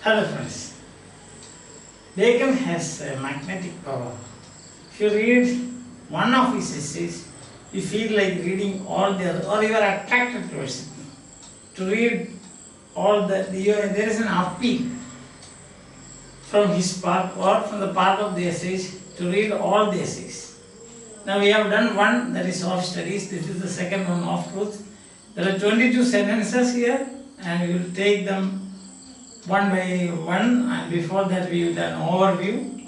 Hello friends. Bacon has a magnetic power. If you read one of his essays, you feel like reading all the other, or you are attracted towards it. To read all the, there is an appeal from his part or from the part of the essays to read all the essays. Now we have done one, that is of studies. This is the second one, of truth. There are 22 sentences here, and we will take them one by one, and before that we will do an overview.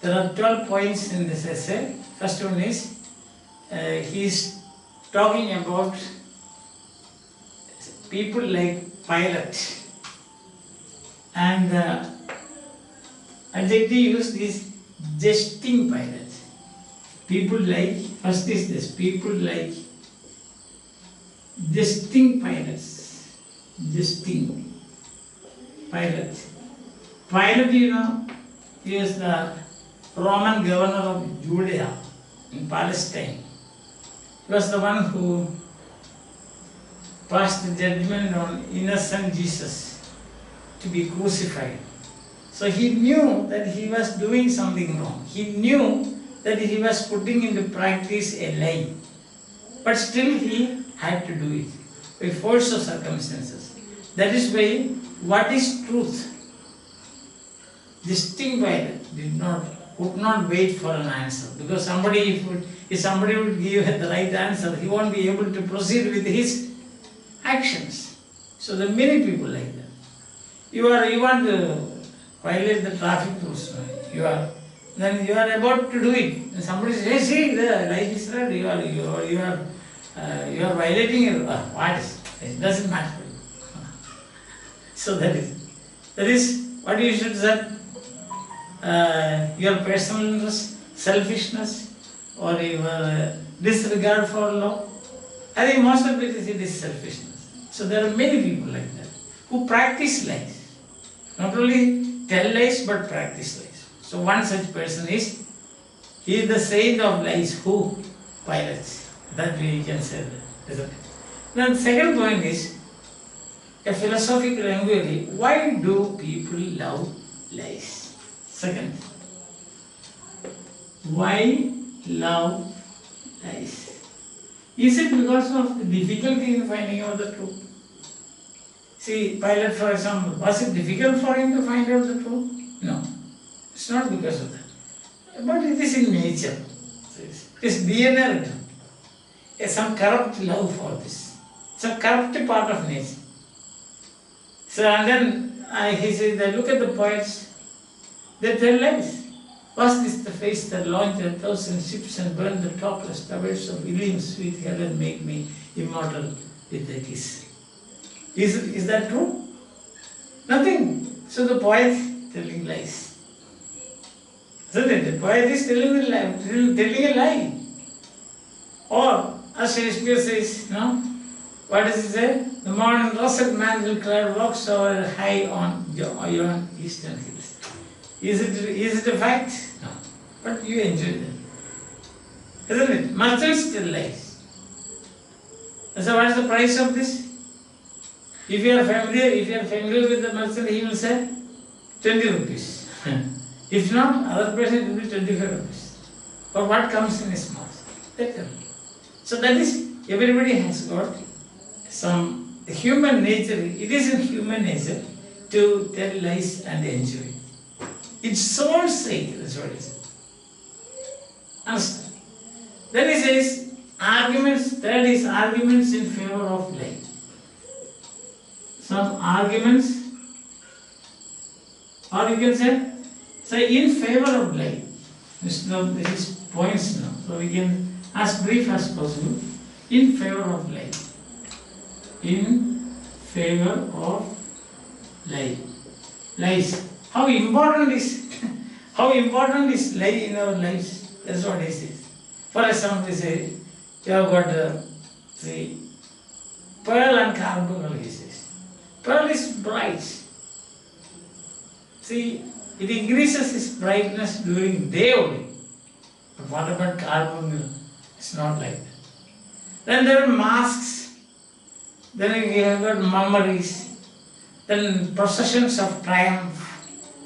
There are 12 points in this essay. First one is, he is talking about people like Pilate, and the adjective used is jesting Pilate. People like, first is this, people like jesting Pilates, jesting Pilate. Pilate, you know, he was the Roman governor of Judea in Palestine. He was the one who passed the judgment on innocent Jesus to be crucified. So he knew that he was doing something wrong. He knew that he was putting into practice a lie. But still he had to do it by force of circumstances. That is why, what is truth? This thing Pilate would not wait for an answer, because if somebody would give the right answer, he won't be able to proceed with his actions. So there are many people like that. You want to violate the traffic rules. Then you are about to do it. And somebody says, hey, see, the light is red. You are violating it. What is it? It doesn't matter. So that is what you should say. Your personal interest, selfishness, or your disregard for law. I think most of it is selfishness. So there are many people like that who practice lies. Not only tell lies but practice lies. So one such person is, he is the saint of lies. Who? Pilate. That we can say that, isn't it? Now the second point is a philosophical inquiry. Why do people love lies? Second, why love lies? Is it because of the difficulty in finding out the truth? See, Pilate, for example, was it difficult for him to find out the truth? No, it's not because of that. But it is in nature. It is DNA written. Some corrupt love for this. Some corrupt part of nature. So, and then he says that look at the poets. They tell lies. Was this the face that launched 1,000 ships and burned the topless towers of Ilium's sweet Helen, make me immortal with a kiss? Is that true? Nothing. So the poet telling lies. Isn't it? The poet is telling a lie. Or, as Shakespeare says, no? What does he say? The morning russet man will climb rocks over high on yon eastern hills. Is it a fact? No. But you enjoy them. Isn't it? Merchants tell lies. So what is the price of this? If you are familiar with the merchant, he will say 20 rupees. If not, other person it will be 25 rupees. But what comes in his mouth? So that is, everybody has got some human nature. It is in human nature to tell lies and enjoy. It's soul's sake, that's what he says. Understand? Then he says, arguments, third is arguments in favor of lie. Some arguments, or you can say in favor of lie. This is points now. So we can, as brief as possible, in favor of lie. In favor of lie. Lies. How important is lie in our lives? That's what he says. For example, he says, you have got pearl and carbuncle, he says. Pearl is bright. See, it increases its brightness during day only. But what about carbuncle? It's not like that. Then there are masks. Then we have got mummeries. Then processions of triumph.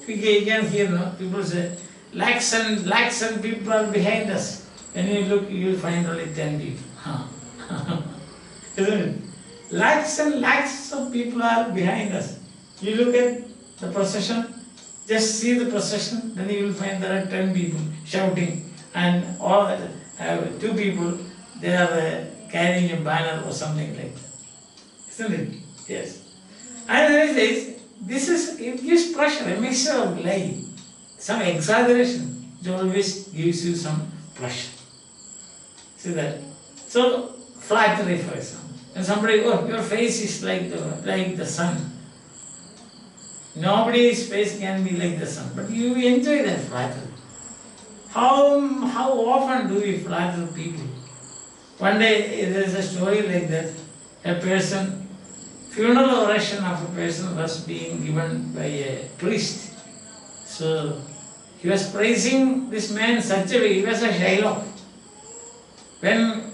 You can hear, no? People say, lakhs and people are behind us. When you look, you will find only 10 people. Isn't it? Lakhs and lakhs of people are behind us. You look at the procession, just see the procession, then you will find there are 10 people shouting, and all 2 people, they are carrying a banner or something like that. Isn't it? Yes. And then it says, it gives pressure, a mixture of lie, some exaggeration. It always gives you some pressure. See that? So, flattery, for example. And somebody, oh, your face is like the sun. Nobody's face can be like the sun, but you enjoy that flattery. How often do we flatter people? One day there is a story like that. A person, funeral oration of a person was being given by a priest. So he was praising this man in such a way, he was a Shylock. When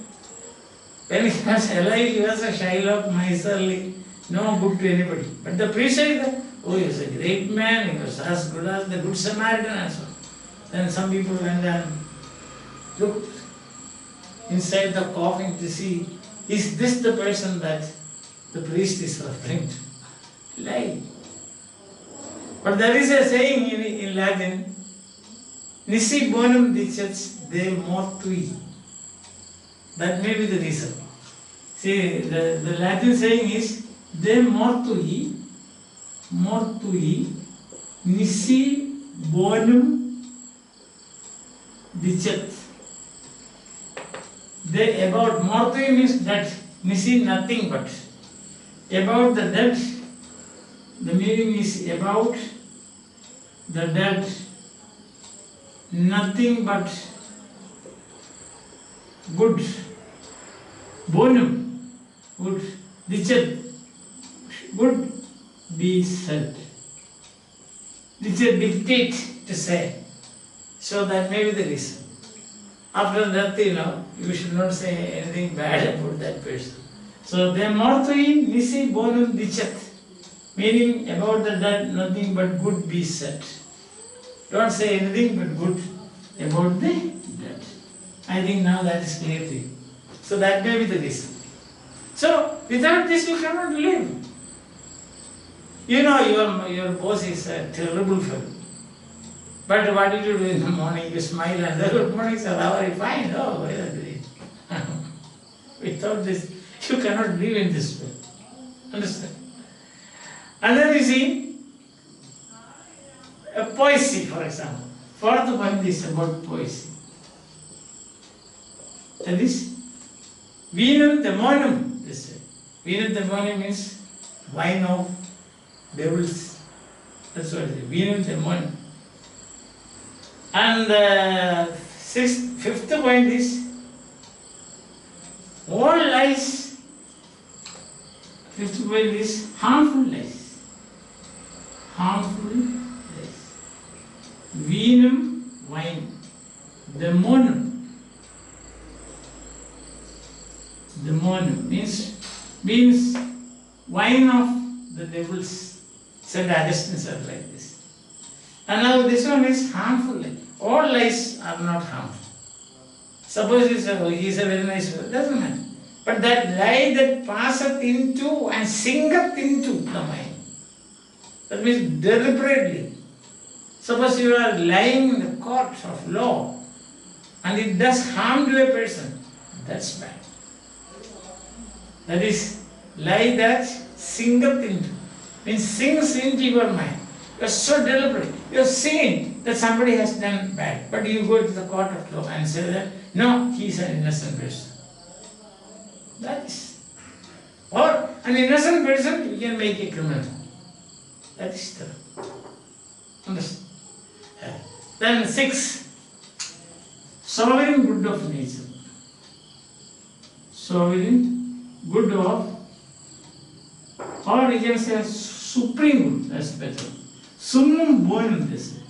he was alive, he was a Shylock, miserly, no good to anybody. But the priest said that, oh, he was a great man, he was as good as the Good Samaritan and so on. Then some people went and looked inside the coffin to see, is this the person that the priest is referring to? Lie. But there is a saying in Latin, Nisi bonum dicet de mortui. That may be the reason. See, the Latin saying is, de mortui, nisi bonum dicet. They about mortui means death, nisi nothing but. About the death, the meaning is about the death, nothing but good. Bonum, good. Dicet, good be said. Dicet, dictate to say. So that may be the reason. After death, you should not say anything bad about that person. So, de mortui nisi bonum dicet, meaning about the dead, nothing but good be said. Don't say anything but good about the dead. I think now that is clear to you. So that may be the reason. So, without this you cannot live. You know your boss is a terrible fellow. But what did you do in the morning? You smile and say, good morning sir, how are you? Fine. Oh, very great. Without this, you cannot live in this way. Understand? And then you see, a poesy, for example. Fourth point is about poesy. That is, vinum demonum, they say. Vinum demonum means wine of devils. That's what it is. Vinum demonum. And fifth point is, all lies. Fifth point is harmful lies. Harmful lies. Vinum, wine. Demonum. Demonum means wine of the devils. Said Augustine said like this. And now this one is harmful. All lies are not harmful. Suppose he is a very nice fellow, doesn't matter. But that lie that passeth into and sinketh into the mind, that means deliberately. Suppose you are lying in the court of law and it does harm to a person, that's bad. That is, lie that sinketh into, means sinks into your mind. You are so deliberate. You are seeing that somebody has done bad, but you go to the court of law and say that, no, he is an innocent person. That is. Or an innocent person, you can make a criminal. That is the. Understand? Then 6. Sovereign good of nature. Sovereign good of, or we can say supreme good, that's better. Summum bonum, they say.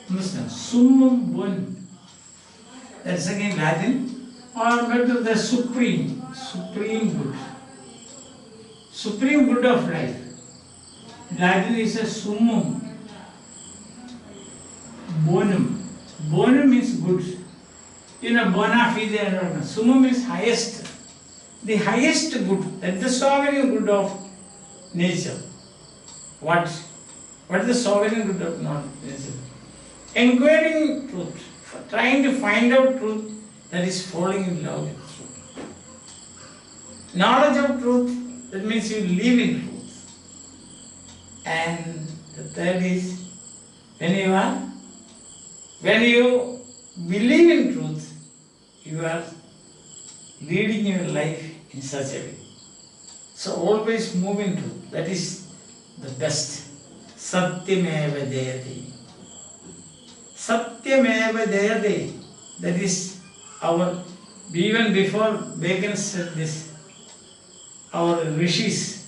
Understand? Summum bonum. That's again Latin. Or better, the supreme good. Supreme good of life. Latin is a summum. Bonum. Bonum means good. Bona fide and summum means highest. The highest good. That is the sovereign good of nature. What is the sovereign good of nature? Inquiring truth. Trying to find out truth, that is falling in love with truth. Knowledge of truth, that means you live in truth. And the third is, when you believe in truth, you are leading your life in such a way. So always move in truth. That is the best. Satyameva jayate. Satyameva jayate. That is our, even before Bacon said this, our rishis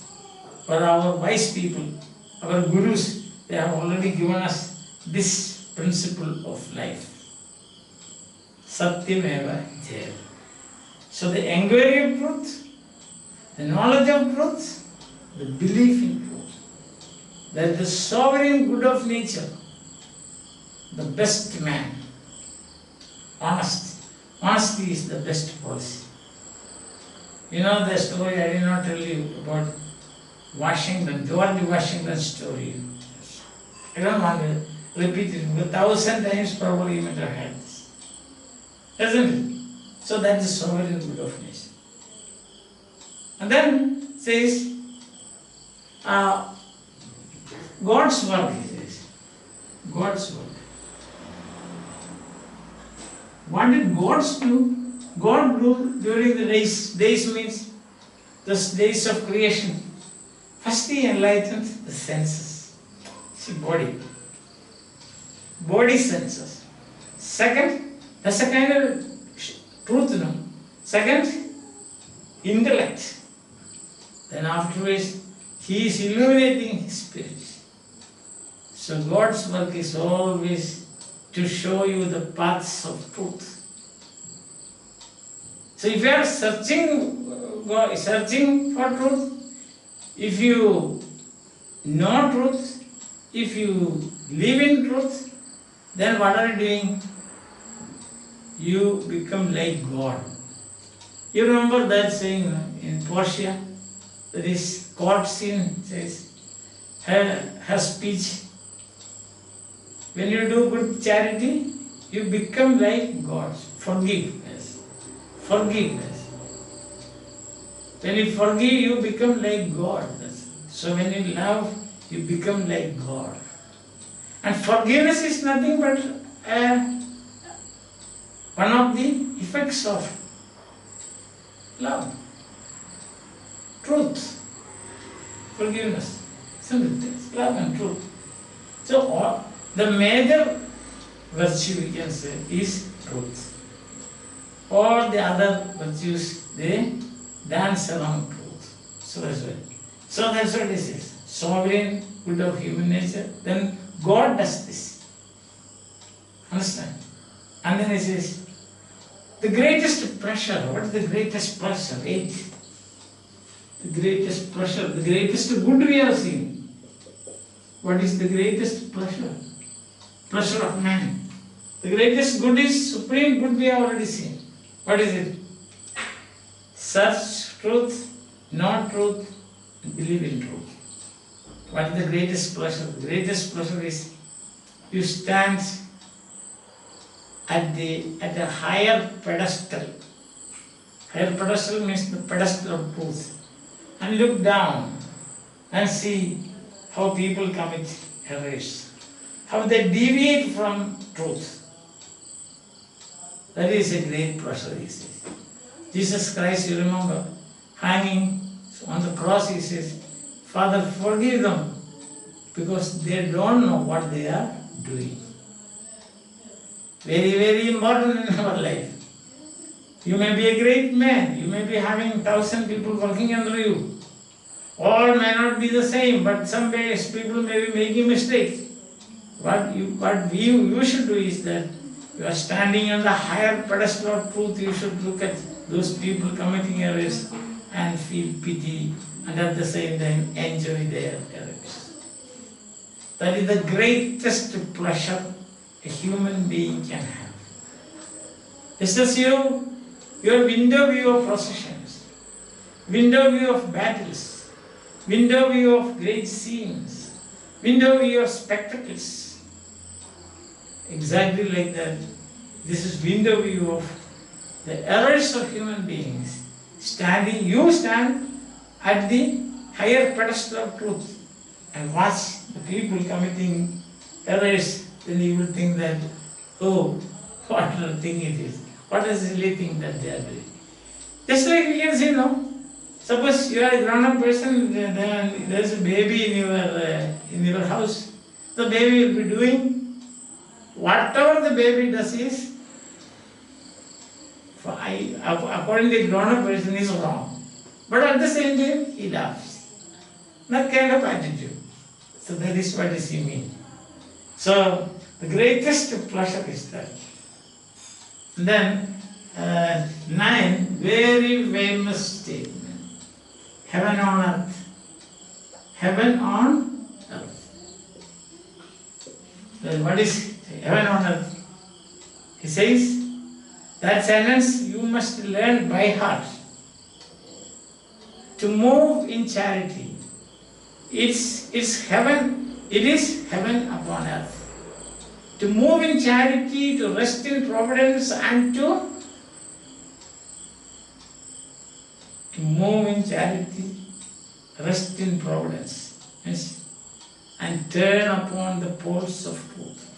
or our wise people, our gurus, they have already given us this principle of life. Satyameva jayate. So the inquiry of truth, the knowledge of truth, the belief in truth, that is the sovereign good of nature, the best man, honest. Honesty is the best policy. You know the story, I did not tell you about Washington, George Washington story. I don't want to repeat it, 1,000 times probably you might have heard this. Isn't it? So that is the sovereign good of nature. And then says, God's work, he says. God's work. What did God do? God do during the days. Days means the days of creation. First he enlightened the senses. See, body. Body senses. Second, that's a kind of truth, no? Second, intellect. Then afterwards, he is illuminating his spirit. So God's work is always to show you the paths of truth. So if you are searching for truth, if you know truth, if you live in truth, then what are you doing? You become like God. You remember that saying in Portia, that is court scene, says, her speech. When you do good charity, you become like God. Forgiveness. Forgiveness. When you forgive, you become like God. So when you love, you become like God. And forgiveness is nothing but one of the effects of love. Truth. Forgiveness. Simple. Love and truth. So the major virtue we can say is truth. All the other virtues, they dance along truth. So that's why. So that's what this is. Sovereign good of human nature. Then God does this. Understand? And then it says, the greatest pleasure. What is the greatest pleasure? 8. The greatest pleasure, the greatest good we have seen. What is the greatest pleasure? Pleasure of man. The greatest good is supreme good we have already seen. What is it? Search truth, know truth, and believe in truth. What is the greatest pleasure? The greatest pleasure is you stand at a higher pedestal. Higher pedestal means the pedestal of truth. And look down and see how people commit errors. How they deviate from truth. That is a great pleasure, he says. Jesus Christ, you remember, hanging on the cross, he says, Father, forgive them, because they don't know what they are doing. Very, very important in our life. You may be a great man, you may be having 1,000 people working under you. All may not be the same, but some ways people may be making mistakes. What you should do is that you are standing on the higher pedestal of truth, you should look at those people committing errors and feel pity and at the same time enjoy their errors. That is the greatest pleasure a human being can have. Just as your window view of processions, window view of battles, window view of great scenes, window view of spectacles. Exactly like that, this is window view of the errors of human beings. You stand at the higher pedestal of truth and watch the people committing errors, then you will think that, oh, what a thing it is. What a silly thing that they are doing. Just like we can say, no. Suppose you are a grown-up person, then there is a baby in your house. The baby will be doing whatever the baby does is, according to the grown-up person, is wrong. But at the same time, he laughs. That kind of attitude. So that is what he means. So the greatest pleasure is that. Then 9, very famous statement. Heaven on earth. Heaven on earth. Then what is heaven on earth? He says, that sentence you must learn by heart. To move in charity. It's heaven, it is heaven upon earth. To move in charity, to rest in providence, and to move in charity, rest in providence, yes, and turn upon the poles of truth.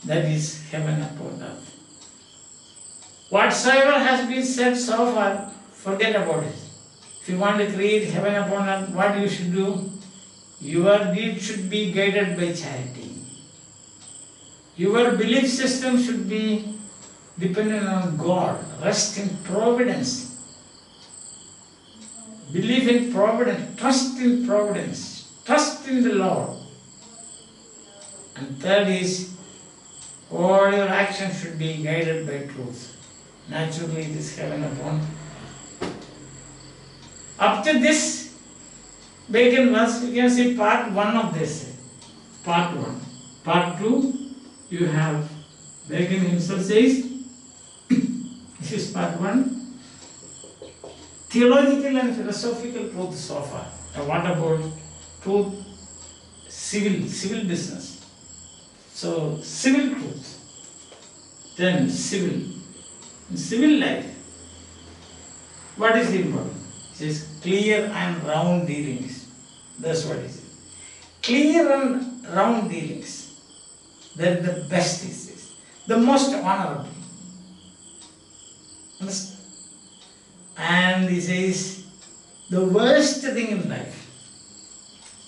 That is heaven upon earth. Whatsoever has been said so far, forget about it. If you want to create heaven upon earth, what you should do? Your deed should be guided by charity. Your belief system should be dependent on God. Rest in providence. Believe in providence. Trust in providence. Trust in the Lord. And third is, all your actions should be guided by truth. Naturally, it is heaven upon. Up to this Bacon verse, you can see part 1 of this. Part 1. Part 2, you have Bacon himself says, this is part 1. Theological and philosophical truth so far. Now what about truth, civil business? So, civil truth. Then civil. In civil life, what is important? It says clear and round dealings. That's what it is. Clear and round dealings. That the best is. The most honorable. Understand? And he says, the worst thing in life.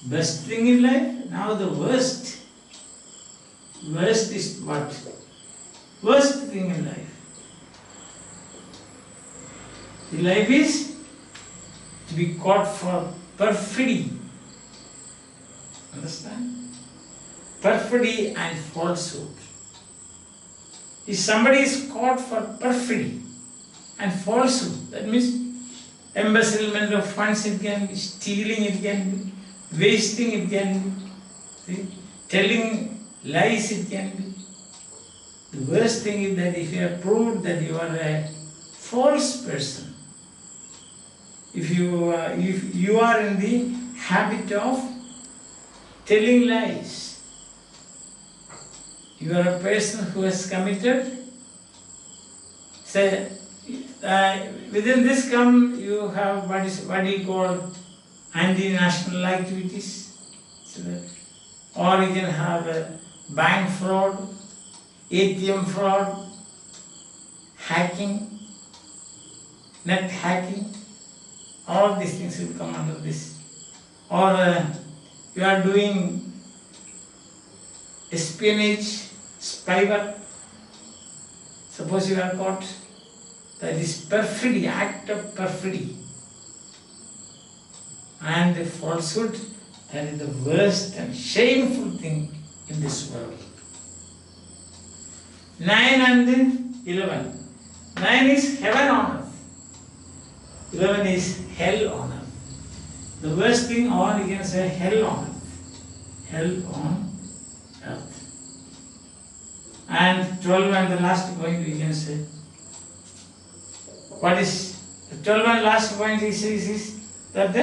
Best thing in life, now the worst. Worst is what? Worst thing in life. The life is to be caught for perfidy. Understand? Perfidy and falsehood. If somebody is caught for perfidy and falsehood, that means embezzlement of funds, it can be stealing, it can be wasting, it can be telling lies, it can be. The worst thing is that if you have proved that you are a false person, if you are in the habit of telling lies, you are a person who has committed, say, within this you have what you call anti-national activities, or you can have a bank fraud, ATM fraud, hacking, net hacking. All these things will come under this. Or you are doing espionage, spyware. Suppose you are caught. That is perfidy, act of perfidy. And the falsehood, that is the worst and shameful thing in this world. 9 and 11. 9 is heaven on earth. 11 is hell on earth. The worst thing, or you can say hell on earth. hell on earth. And 12 and the last point we can say. What is the 12 and last point he says is that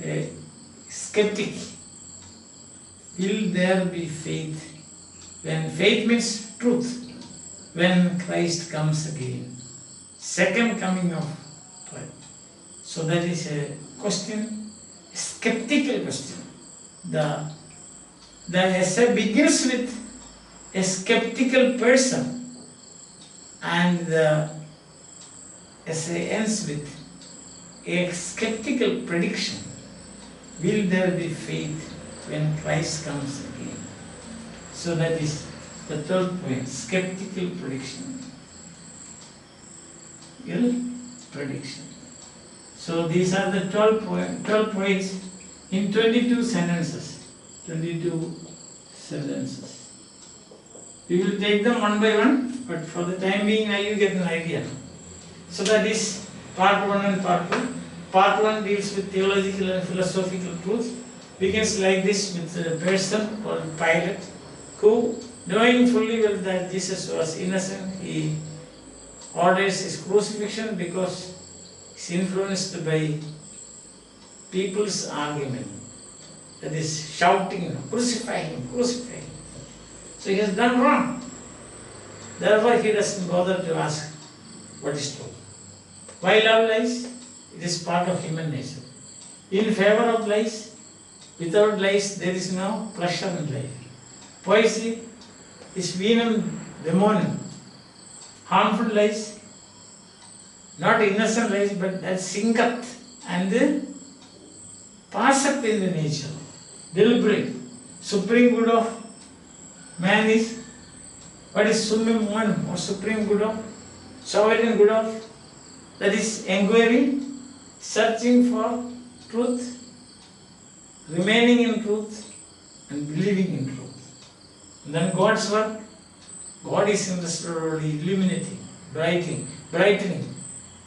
a skeptic, will there be faith? When faith means truth, when Christ comes again, second coming of Christ. So that is a question, a skeptical question. The essay begins with a skeptical person and the essay ends with a skeptical prediction. Will there be faith when Christ comes again? So that is the third point, skeptical prediction. Prediction. So these are the 12 points in 22 sentences. 22 sentences. We will take them one by one, but for the time being now you get an idea. So that is part 1 and part 2. Part 1 deals with theological and philosophical truth. Begins like this with a person called Pilate, who, knowing fully well that Jesus was innocent, he orders his crucifixion because he's influenced by people's argument. That is shouting, crucify him, crucify him. So he has done wrong. Therefore he doesn't bother to ask what is true. Why love lies? It is part of human nature. In favor of lies, without lies there is no pleasure in life. Poesy is venum demonum. Harmful lies, not innocent lies, but that sinketh and passeth in the nature. Deliberate. Supreme good of man is, what is summum bonum or supreme good of, sovereign good of? That is inquiry, searching for truth, remaining in truth and believing in truth. And then God's work, God is interested in illuminating, brightening,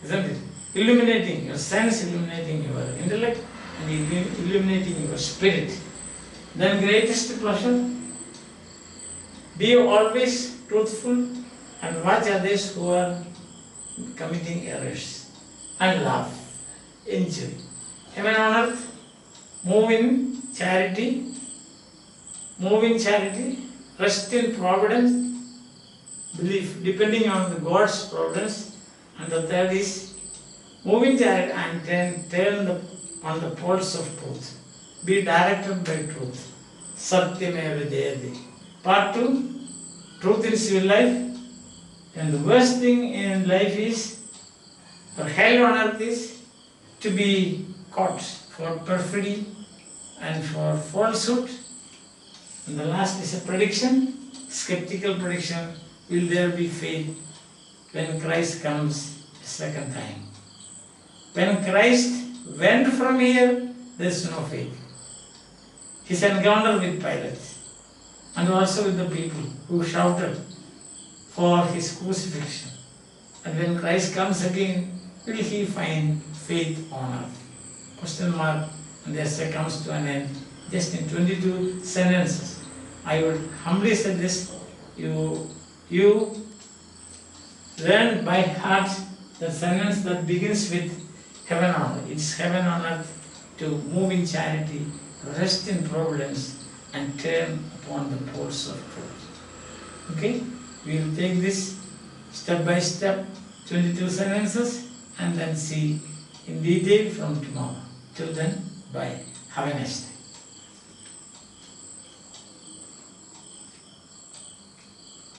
isn't it? Illuminating your sense, illuminating your intellect and illuminating your spirit. Then greatest pleasure, be always truthful and watch others who are committing errors and laugh, enjoy. Heaven on earth, move in charity, rest in providence, belief, depending on the God's providence. And the third is move in charity and turn on the poles of truth. Be directed by truth. Satyameva Jayate. Part 2, truth in civil life. And the worst thing in life is, or hell on earth is, to be caught for perfidy and for falsehood. And the last is a prediction, skeptical prediction. Will there be faith when Christ comes a second time? When Christ went from here, there is no faith. His encounter with Pilate and also with the people who shouted for his crucifixion. And when Christ comes again, will he find faith on earth? Question mark. And the essay comes to an end just in 22 sentences. I would humbly suggest you learn by heart the sentence that begins with heaven on earth. It's heaven on earth to move in charity, rest in providence, and turn upon the poles of truth. Okay? We will take this step by step, 22 sentences, and then see in detail from tomorrow. Till then, bye. Have a nice day.